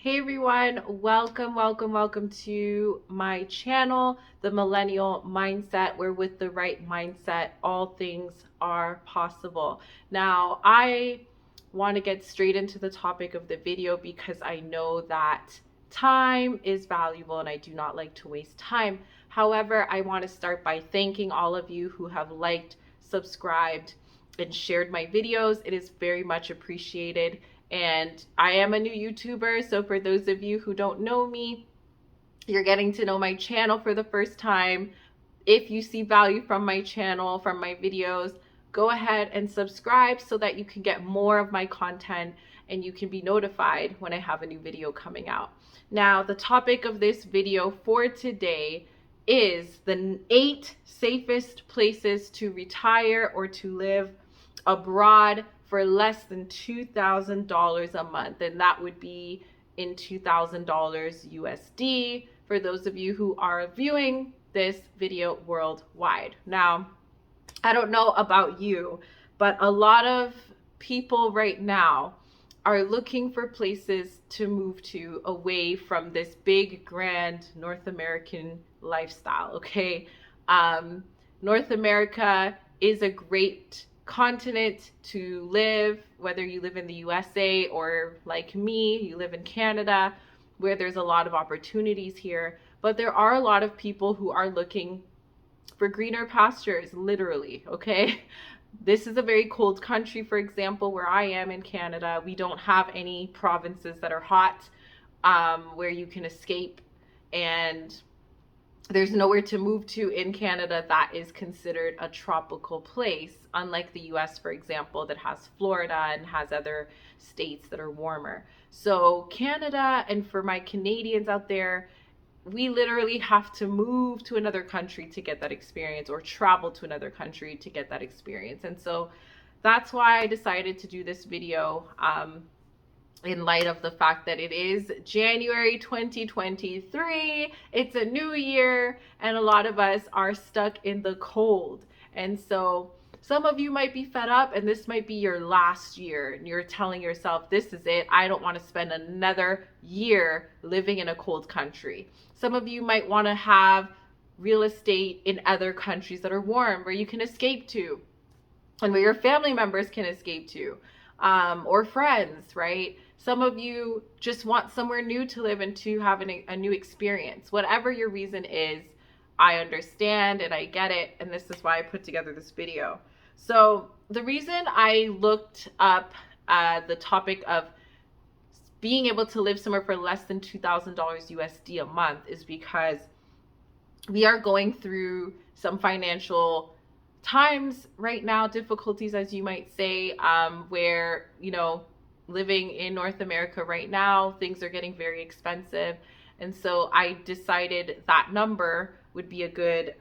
Hey everyone, welcome to my channel, The Millennial Mindset, where with the right mindset, all things are possible. Now, I want to get straight into the topic of the video because I know that time is valuable and I do not like to waste time. However, I want to start by thanking all of you who have liked, subscribed, and shared my videos. It is very much appreciated. And I am a new YouTuber, so for those of you who don't know me, you're getting to know my channel for the first time. If you see value from my channel, from my videos, go ahead and subscribe so that you can get more of my content and you can be notified when I have a new video coming out. Now, the topic of this video for today is the 8 safest places to retire or to live abroad for less than $2,000 a month. And that would be in $2,000 USD for those of you who are viewing this video worldwide. Now, I don't know about you, but a lot of people right now are looking for places to move to away from this big, grand North American lifestyle, okay? North America is a great continent to live, whether you live in the USA or like me, you live in Canada, where there's a lot of opportunities here. But there are a lot of people who are looking for greener pastures, literally, okay? This is a very cold country, for example, where I am in Canada. We don't have any provinces that are hot where you can escape, and there's nowhere to move to in Canada that is considered a tropical place, unlike the US, for example, that has Florida and has other states that are warmer. So Canada, and for my Canadians out there, we literally have to move to another country to get that experience, or travel to another country to get that experience. And so that's why I decided to do this video in light of the fact that it is January 2023, it's a new year, and a lot of us are stuck in the cold. And so some of you might be fed up, and this might be your last year, and you're telling yourself, this is it. I don't want to spend another year living in a cold country. Some of you might want to have real estate in other countries that are warm, where you can escape to, and where your family members can escape to, or friends, right? Some of you just want somewhere new to live and to have a new experience. Whatever your reason is, I understand and I get it, and this is why I put together this video. So the reason I looked up the topic of being able to live somewhere for less than $2,000 USD a month is because we are going through some financial times right now, difficulties, as you might say, where, living in North America right now, things are getting very expensive. And so I decided that number would be a good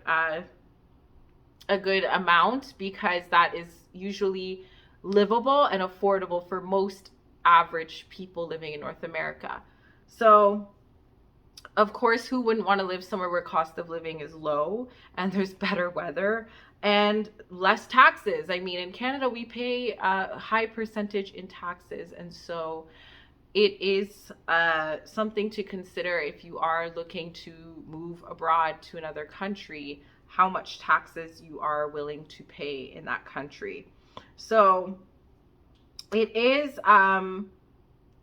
amount, because that is usually livable and affordable for most average people living in North America. So of course, who wouldn't want to live somewhere where cost of living is low and there's better weather and less taxes? I mean, in Canada, we pay a high percentage in taxes. And so it is something to consider if you are looking to move abroad to another country, how much taxes you are willing to pay in that country. So it is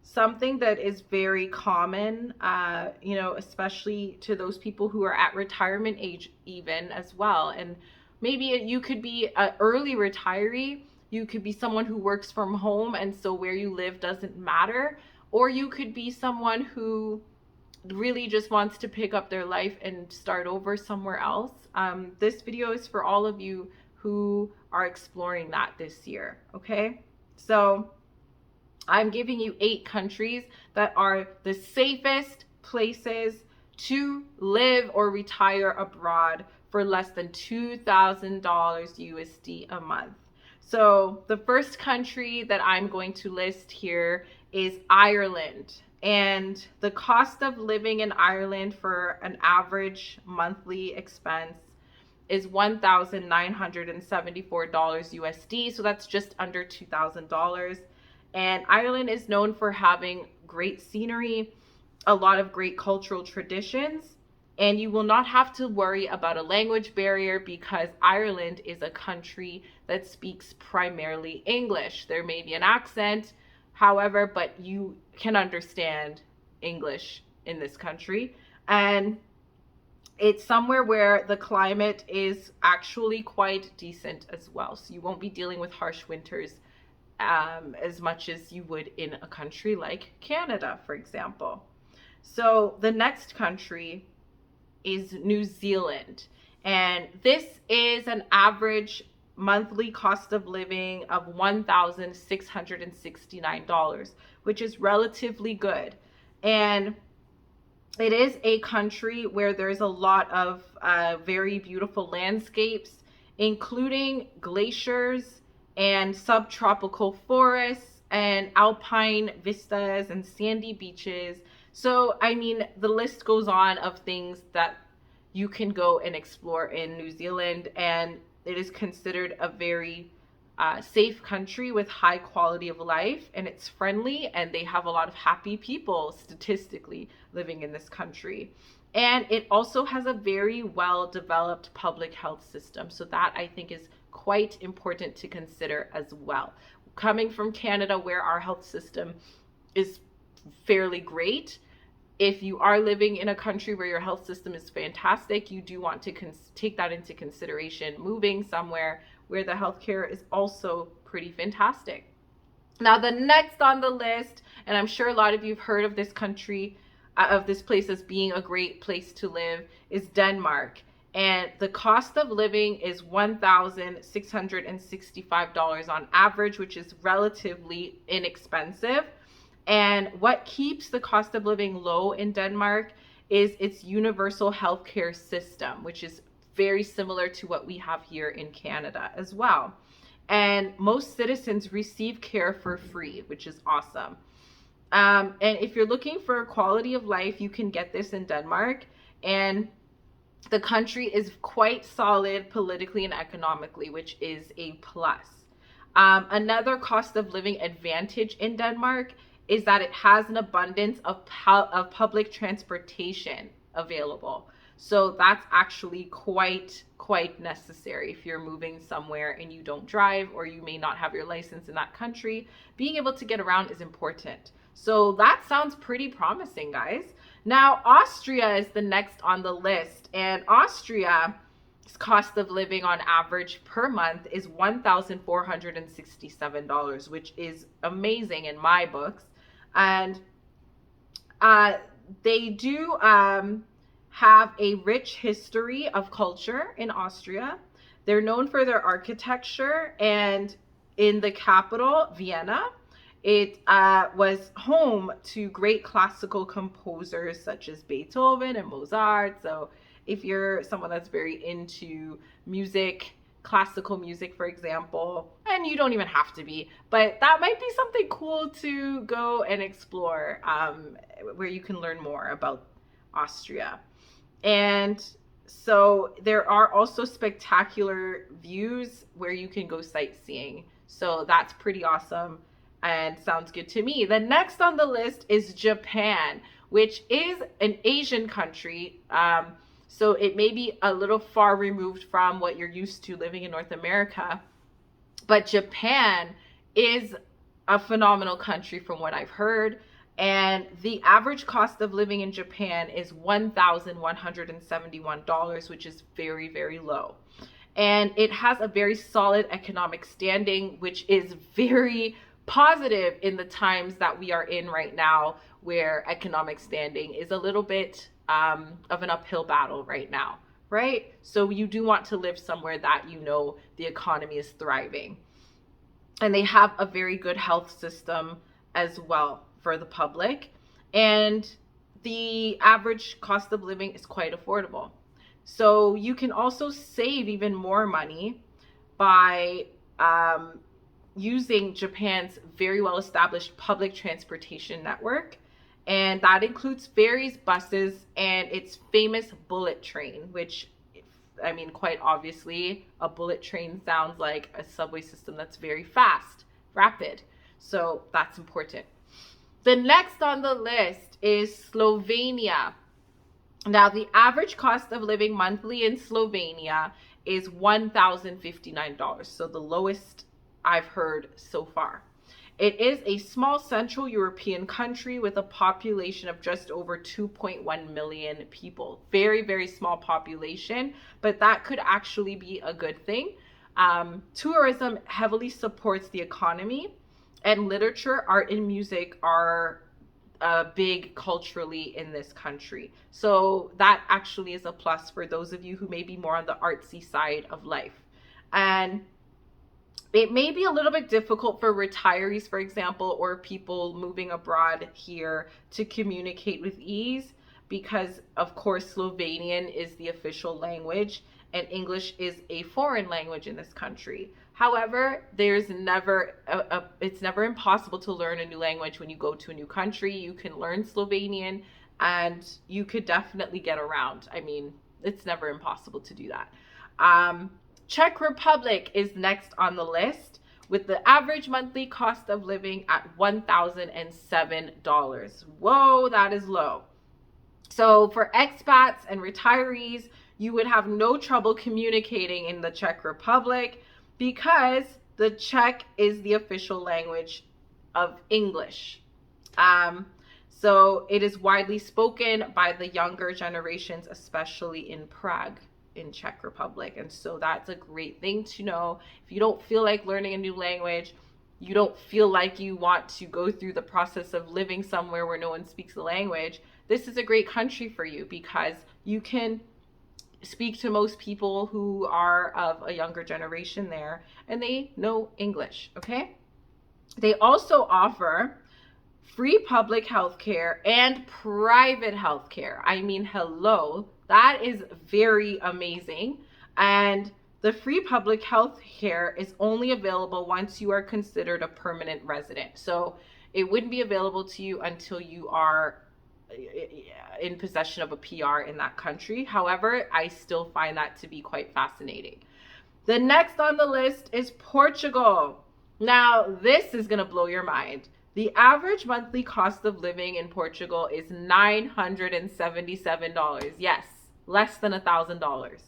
something that is very common, especially to those people who are at retirement age even as well. And maybe you could be an early retiree, you could be someone who works from home, and so where you live doesn't matter. Or you could be someone who really just wants to pick up their life and start over somewhere else. This video is for all of you who are exploring that this year, okay? So I'm giving you 8 countries that are the safest places to live or retire abroad for less than $2,000 USD a month. So the first country that I'm going to list here is Ireland. And the cost of living in Ireland for an average monthly expense is $1,974 USD. So that's just under $2,000. And Ireland is known for having great scenery. a lot of great cultural traditions, and you will not have to worry about a language barrier because Ireland is a country that speaks primarily English. There may be an accent, however, but you can understand English in this country. And it's somewhere where the climate is actually quite decent as well. So you won't be dealing with harsh winters as much as you would in a country like Canada, for example. So the next country is New Zealand. And this is an average monthly cost of living of $1,669, which is relatively good. And it is a country where there's a lot of very beautiful landscapes, including glaciers and subtropical forests and alpine vistas and sandy beaches. So, I mean, the list goes on of things that you can go and explore in New Zealand, and it is considered a very safe country with high quality of life, and it's friendly, and they have a lot of happy people statistically living in this country. And it also has a very well developed public health system. So that I think is quite important to consider as well. Coming from Canada, where our health system is fairly great, if you are living in a country where your health system is fantastic, you do want to take that into consideration, moving somewhere where the healthcare is also pretty fantastic. Now, the next on the list, and I'm sure a lot of you have heard of this country, of this place as being a great place to live, is Denmark. And the cost of living is $1,665 on average, which is relatively inexpensive. And what keeps the cost of living low in Denmark is its universal healthcare system, which is very similar to what we have here in Canada as well. And most citizens receive care for free, which is awesome. And if you're looking for quality of life, you can get this in Denmark. And the country is quite solid politically and economically, which is a plus. Another cost of living advantage in Denmark is that it has an abundance of public transportation available. So that's actually quite necessary if you're moving somewhere and you don't drive, or you may not have your license in that country. Being able to get around is important. So that sounds pretty promising, guys. Now, Austria is the next on the list, and Austria's cost of living on average per month is $1,467, which is amazing in my books. And they do have a rich history of culture in Austria. They're known for their architecture, and in the capital, Vienna, it was home to great classical composers such as Beethoven and Mozart. So if you're someone that's very into music, classical music, for example, and you don't even have to be, but that might be something cool to go and explore, where you can learn more about Austria. And so there are also spectacular views where you can go sightseeing. So that's pretty awesome and sounds good to me. The next on the list is Japan, which is an Asian country. So it may be a little far removed from what you're used to living in North America. But Japan is a phenomenal country from what I've heard. And the average cost of living in Japan is $1,171, which is very, very low. And it has a very solid economic standing, which is very positive in the times that we are in right now, where economic standing is a little bit of an uphill battle right now, right? So you do want to live somewhere that you know the economy is thriving. And they have a very good health system as well for the public. And the average cost of living is quite affordable. So you can also save even more money by using Japan's very well established public transportation network. And that includes ferries, buses, and its famous bullet train, which, I mean, quite obviously, a bullet train sounds like a subway system that's very fast, rapid. So that's important. The next on the list is Slovenia. Now, the average cost of living monthly in Slovenia is $1,059. So the lowest I've heard so far. It is a small Central European country with a population of just over 2.1 million people. Very, very small population, but that could actually be a good thing. Tourism heavily supports the economy, and literature, art, and music are big culturally in this country. So that actually is a plus for those of you who may be more on the artsy side of life. And it may be a little bit difficult for retirees, for example, or people moving abroad here to communicate with ease because, of course, Slovenian is the official language and English is a foreign language in this country. However, there's never it's never impossible to learn a new language when you go to a new country. You can learn Slovenian and you could definitely get around. I mean, it's never impossible to do that. Czech Republic is next on the list with the average monthly cost of living at $1,007. Whoa, that is low. So for expats and retirees, you would have no trouble communicating in the Czech Republic because the Czech is the official language of English. So it is widely spoken by the younger generations, especially in Prague in Czech Republic. And so that's a great thing to know. If you don't feel like learning a new language, you don't feel like you want to go through the process of living somewhere where no one speaks the language, this is a great country for you because you can speak to most people who are of a younger generation there and they know English, okay? They also offer free public health care and private health care. I mean, hello, that is very amazing. And the free public health care is only available once you are considered a permanent resident. So it wouldn't be available to you until you are in possession of a PR in that country. However, I still find that to be quite fascinating. The next on the list is Portugal. Now, this is going to blow your mind. The average monthly cost of living in Portugal is $977. Yes, less than $1,000.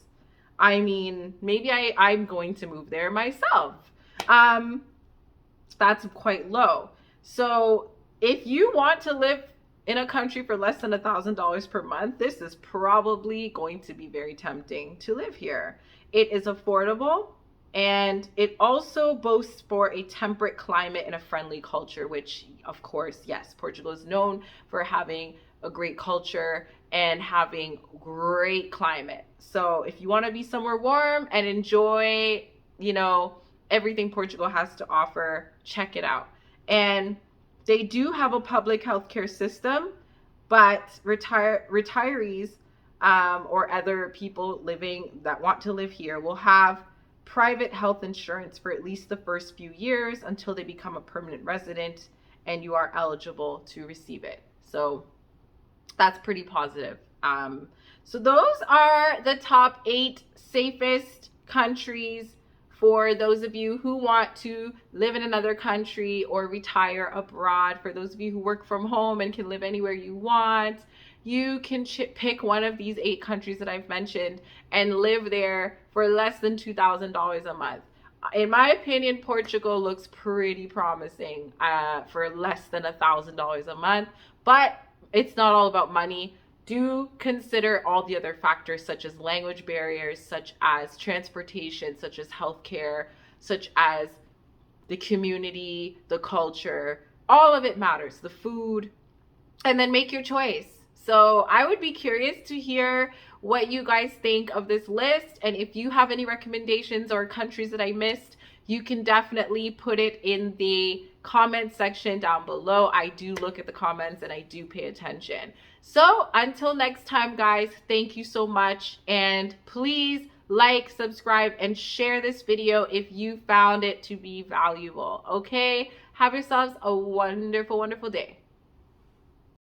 I mean, maybe I'm going to move there myself. That's quite low. So if you want to live in a country for less than $1,000 per month, this is probably going to be very tempting to live here. It is affordable. And it also boasts for a temperate climate and a friendly culture, which, of course, yes, Portugal is known for having a great culture and having great climate. So if you want to be somewhere warm and enjoy, everything Portugal has to offer, check it out. And they do have a public healthcare system, but retirees or other people that want to live here will have private health insurance for at least the first few years until they become a permanent resident and you are eligible to receive it. So that's pretty positive. So those are the top 8 safest countries for those of you who want to live in another country or retire abroad. For those of you who work from home and can live anywhere you want, you can pick one of these 8 countries that I've mentioned and live there for less than $2,000 a month. In my opinion, Portugal looks pretty promising for less than $1,000 a month, but it's not all about money. Do consider all the other factors such as language barriers, such as transportation, such as healthcare, such as the community, the culture. All of it matters, the food, and then make your choice. So I would be curious to hear what you guys think of this list. And if you have any recommendations or countries that I missed, you can definitely put it in the comment section down below. I do look at the comments and I do pay attention. So until next time, guys, thank you so much. And please like, subscribe, and share this video if you found it to be valuable. Okay? Have yourselves a wonderful, wonderful day.